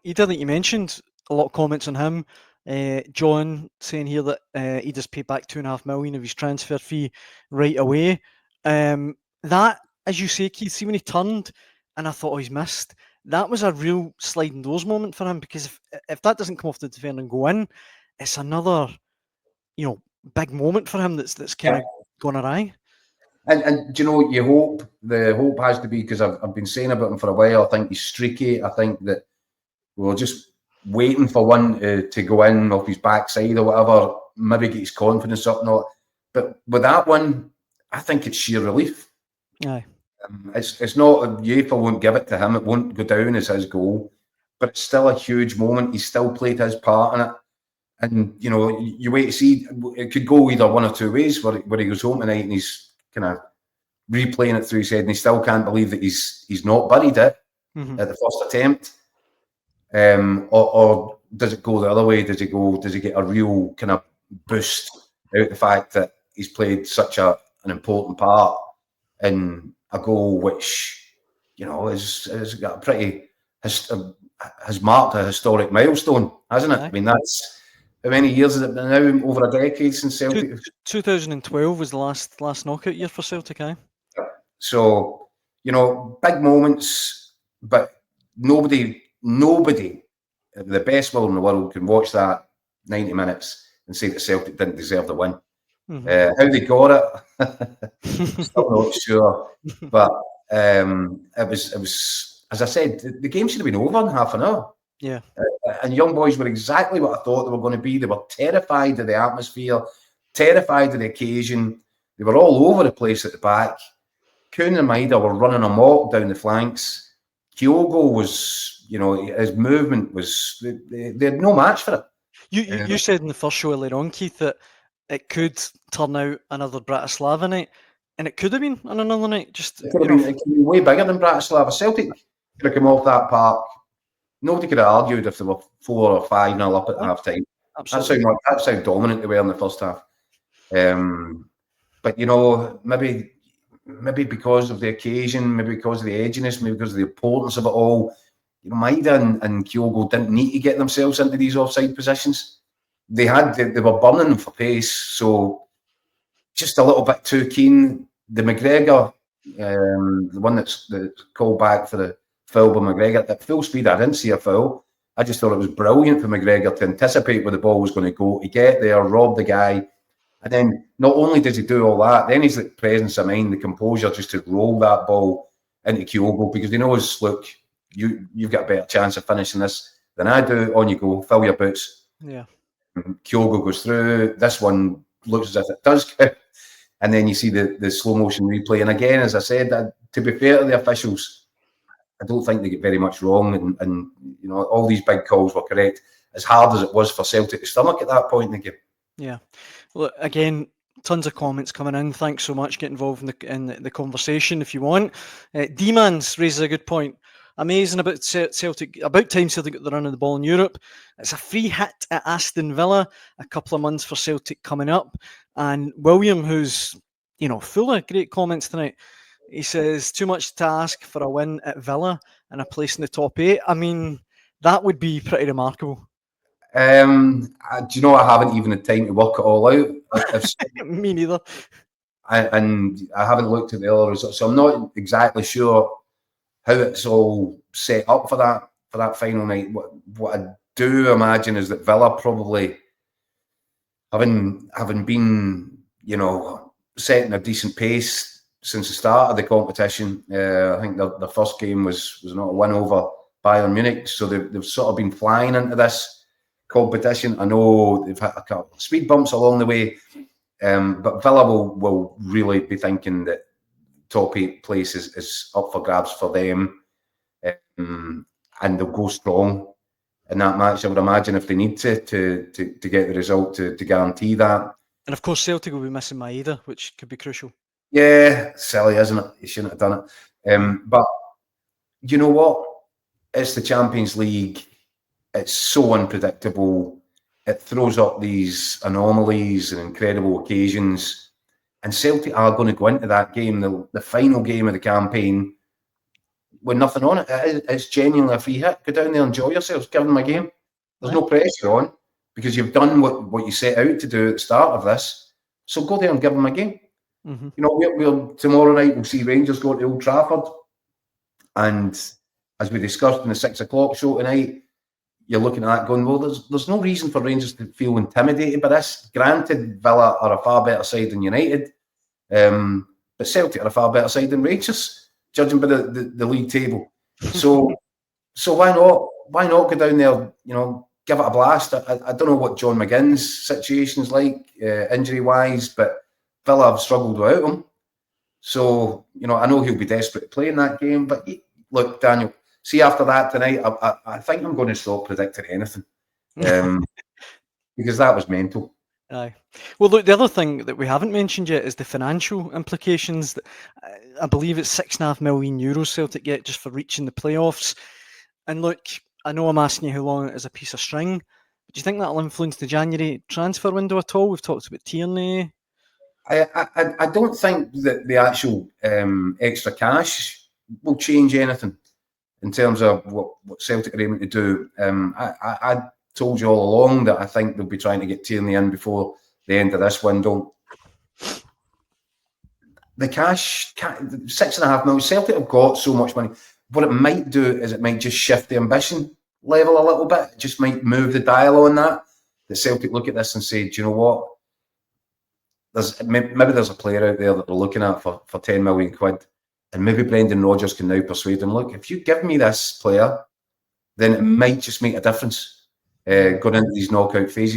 Idah that you mentioned, a lot of comments on him. John saying here that Idah's paid back $2.5 million of his transfer fee right away. That, as you say, Keith, see when he turned and I thought, oh, he's missed. That was a real sliding doors moment for him, because if that doesn't come off the defender and go in, it's another, big moment for him that's kind of gone awry. And do you know, the hope has to be, because I've been saying about him for a while. I think he's streaky. I think that we're just waiting for one to go in off his backside or whatever, maybe get his confidence up. Not, but with that one, I think it's sheer relief. Aye. It's not, UEFA won't give it to him. It won't go down as his goal, but it's still a huge moment. He's still played his part in it. And, you wait to see. It could go either one or two ways, where he goes home tonight and he's kind of replaying it through his head and he still can't believe that he's not buried it at the first attempt. Or does it go the other way? Does he get a real kind of boost out of the fact that he's played such an important part in a goal which, has got a pretty, has marked a historic milestone, hasn't it? I mean, that's, how many years has it been now? Over a decade since Celtic? 2012 was the last knockout year for Celtic, aye? So, big moments, but nobody, the best will in the world, can watch that 90 minutes and say that Celtic didn't deserve the win. How they got it, still not sure. But it was, as I said, the game should have been over in half an hour. Yeah. And young boys were exactly what I thought they were going to be. They were terrified of the atmosphere, terrified of the occasion. They were all over the place at the back. Kuhn and Idah were running amok down the flanks. Kyogo was, his movement was, they had no match for it. You said in the first show earlier on, Keith, that it could turn out another Bratislava night, and it could have been on another night. It could have been way bigger than Bratislava. Celtic could have come off that park. Nobody could have argued if they were 4 or 5-0 up at half time. Absolutely. That's how dominant they were in the first half. But maybe because of the occasion, maybe because of the edginess, maybe because of the importance of it all, Idah and Kyogo didn't need to get themselves into these offside positions. They were burning for pace, so just a little bit too keen. The McGregor, the one that's called back for the foul by McGregor at full speed, I didn't see a foul. I just thought it was brilliant for McGregor to anticipate where the ball was going to go, to get there, rob the guy. And then not only does he do all that, then he's the presence of mind, the composure just to roll that ball into Kyogo, because he knows, look, you've got a better chance of finishing this than I do. On you go, fill your boots. Yeah. Kyogo goes through. This one looks as if it does go. And then you see the slow motion replay. And again, as I said, to be fair to the officials, I don't think they get very much wrong. And all these big calls were correct, as hard as it was for Celtic to stomach at that point in the game. Yeah. Well, again, tons of comments coming in. Thanks so much. Get involved in the conversation if you want. D-Mans raises a good point. Amazing about Celtic. About time Celtic got the run of the ball in Europe. It's a free hit at Aston Villa. A couple of months for Celtic coming up. And William, who's full of great comments tonight, he says, too much to ask for a win at Villa and a place in the top 8. I mean, that would be pretty remarkable. Do you know, I haven't even had time to work it all out. Me neither. And I haven't looked at the other results, so I'm not exactly sure how it's all set up for that final night. What I do imagine is that Villa probably, having been, setting a decent pace since the start of the competition. I think their first game was not a win over Bayern Munich, so they've sort of been flying into this competition. I know they've had a couple of speed bumps along the way, but Villa will really be thinking that top 8 place is up for grabs for them, and they'll go strong in that match, I would imagine, if they need to get the result to guarantee that. And of course Celtic will be missing Idah, which could be crucial. Yeah, silly, isn't it? He shouldn't have done it. But you know what? It's the Champions League. It's so unpredictable. It throws up these anomalies and incredible occasions. And Celtic are going to go into that game, the final game of the campaign, with nothing on it. It's genuinely a free hit. Go down there, enjoy yourselves, give them a game. There's no pressure on because you've done what you set out to do at the start of this. So go there and give them a game. You know, we'll tomorrow night we'll see Rangers go to Old Trafford, and as we discussed in the 6 o'clock show tonight, you're looking at that going, well, there's no reason for Rangers to feel intimidated by this. Granted, Villa are a far better side than United, but Celtic are a far better side than Rangers, judging by the league table. So why not? Why not go down there? You know, give it a blast. I don't know what John McGinn's situation's like, injury wise, but Villa have struggled without him. So, you know, I know he'll be desperate to play in that game. But look, Daniel, see after that tonight, I think I'm going to stop predicting anything because that was mental. Aye. Well, look, the other thing that we haven't mentioned yet is the financial implications. That I believe it's €6.5 million Celtic get just for reaching the playoffs. And look, I know I'm asking you how long it is a piece of string, but do you think that'll influence the January transfer window at all? We've talked about Tierney. I don't think that the actual extra cash will change anything in terms of what Celtic are aiming to do. I told you all along that I think they'll be trying to get Tierney in before the end of this window. The cash, $6.5 million, Celtic have got so much money. What it might do is it might just shift the ambition level a little bit. It just might move the dial on that. The Celtic look at this and say, do you know what? Maybe there's a player out there that they're looking at for £10 million, and maybe Brendan Rodgers can now persuade them, look, if you give me this player, then it might just make a difference going into these knockout phases.